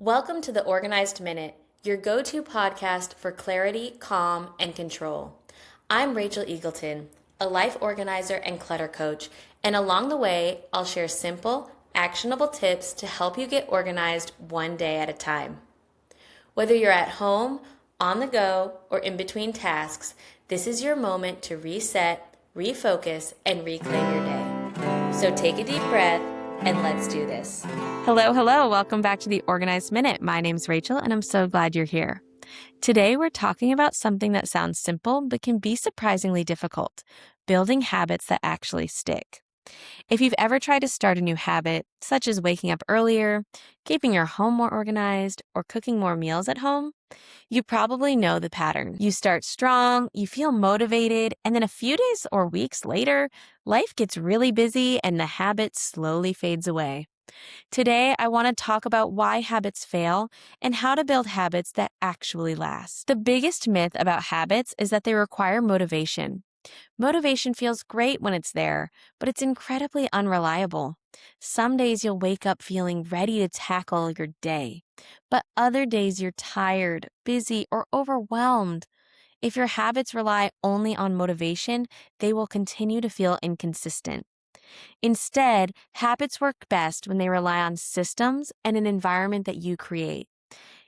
Welcome to the Organized Minute, your go-to podcast for clarity, calm, and control. I'm Rachel Eagleton, a life organizer and clutter coach, and along the way, I'll share simple, actionable tips to help you get organized one day at a time. Whether you're at home, on the go, or in between tasks, this is your moment to reset, refocus, and reclaim your day. So take a deep breath and let's do this. Hello. Welcome back to the Organized Minute. My name's Rachel, and I'm so glad you're here. Today, we're talking about something that sounds simple, but can be surprisingly difficult: building habits that actually stick. If you've ever tried to start a new habit, such as waking up earlier, keeping your home more organized, or cooking more meals at home, you probably know the pattern. You start strong, you feel motivated, and then a few days or weeks later, life gets really busy and the habit slowly fades away. Today, I want to talk about why habits fail and how to build habits that actually last. The biggest myth about habits is that they require motivation. Motivation feels great when it's there, but it's incredibly unreliable. Some days you'll wake up feeling ready to tackle your day, but other days you're tired, busy, or overwhelmed. If your habits rely only on motivation, they will continue to feel inconsistent. Instead, habits work best when they rely on systems and an environment that you create.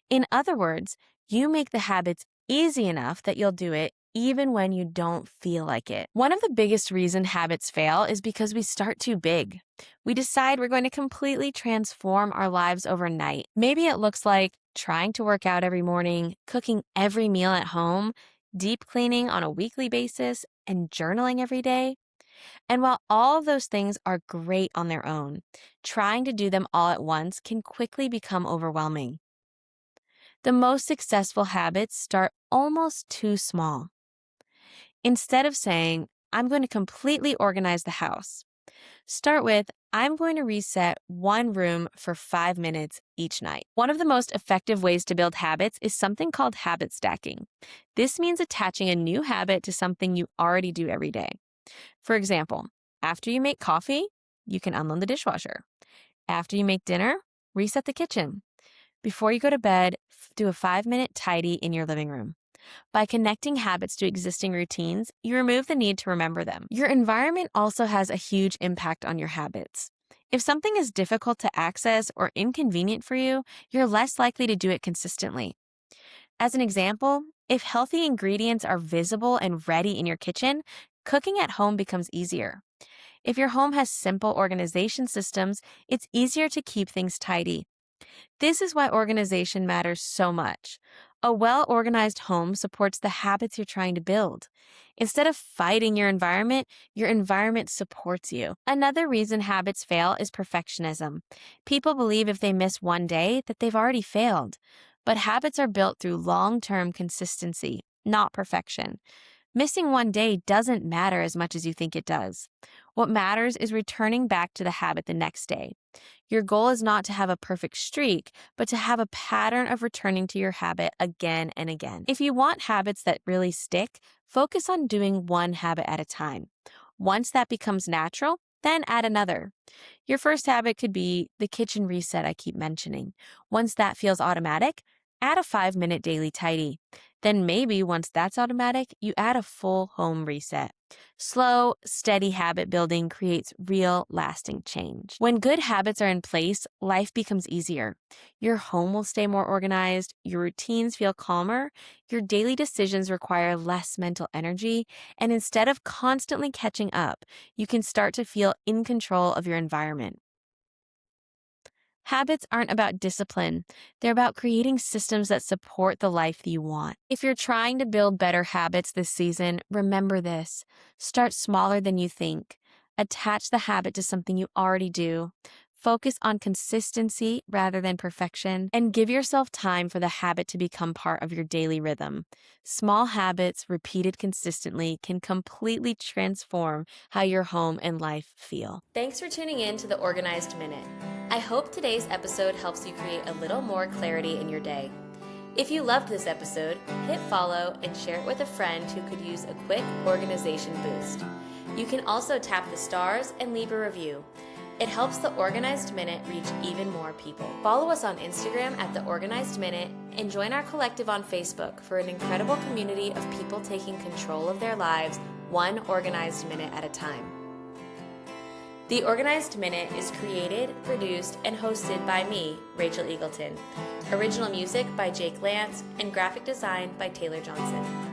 In other words, you make the habits easy enough that you'll do it even when you don't feel like it. One of the biggest reasons habits fail is because we start too big. We decide we're going to completely transform our lives overnight. Maybe it looks like trying to work out every morning, cooking every meal at home, deep cleaning on a weekly basis, and journaling every day. And while all of those things are great on their own, trying to do them all at once can quickly become overwhelming. The most successful habits start almost too small. Instead of saying, I'm going to completely organize the house, start with, I'm going to reset one room for 5 minutes each night. One of the most effective ways to build habits is something called habit stacking. This means attaching a new habit to something you already do every day. For example, after you make coffee, you can unload the dishwasher. After you make dinner, reset the kitchen. Before you go to bed, do a 5-minute tidy in your living room. By connecting habits to existing routines, you remove the need to remember them. Your environment also has a huge impact on your habits. If something is difficult to access or inconvenient for you, you're less likely to do it consistently. As an example, if healthy ingredients are visible and ready in your kitchen, cooking at home becomes easier. If your home has simple organization systems, it's easier to keep things tidy. This is why organization matters so much. A well-organized home supports the habits you're trying to build. Instead of fighting your environment supports you. Another reason habits fail is perfectionism. People believe if they miss one day that they've already failed. But habits are built through long-term consistency, not perfection. Missing one day doesn't matter as much as you think it does. What matters is returning back to the habit the next day. Your goal is not to have a perfect streak, but to have a pattern of returning to your habit again and again. If you want habits that really stick, focus on doing one habit at a time. Once that becomes natural, then add another. Your first habit could be the kitchen reset I keep mentioning. Once that feels automatic, add a 5-minute daily tidy. Then maybe once that's automatic, you add a full home reset. Slow, steady habit building creates real, lasting change. When good habits are in place, life becomes easier. Your home will stay more organized, your routines feel calmer, your daily decisions require less mental energy, and instead of constantly catching up, you can start to feel in control of your environment. Habits aren't about discipline. They're about creating systems that support the life that you want. If you're trying to build better habits this season, remember this. Start smaller than you think. Attach the habit to something you already do. Focus on consistency rather than perfection, and give yourself time for the habit to become part of your daily rhythm. Small habits repeated consistently can completely transform how your home and life feel. Thanks for tuning in to the Organized Minute. I hope today's episode helps you create a little more clarity in your day. If you loved this episode, hit follow and share it with a friend who could use a quick organization boost. You can also tap the stars and leave a review. It helps the Organized Minute reach even more people. Follow us on Instagram at The Organized Minute and join our collective on Facebook for an incredible community of people taking control of their lives one organized minute at a time. The Organized Minute is created, produced, and hosted by me, Rachel Eagleton. Original music by Jake Lance and graphic design by Taylor Johnson.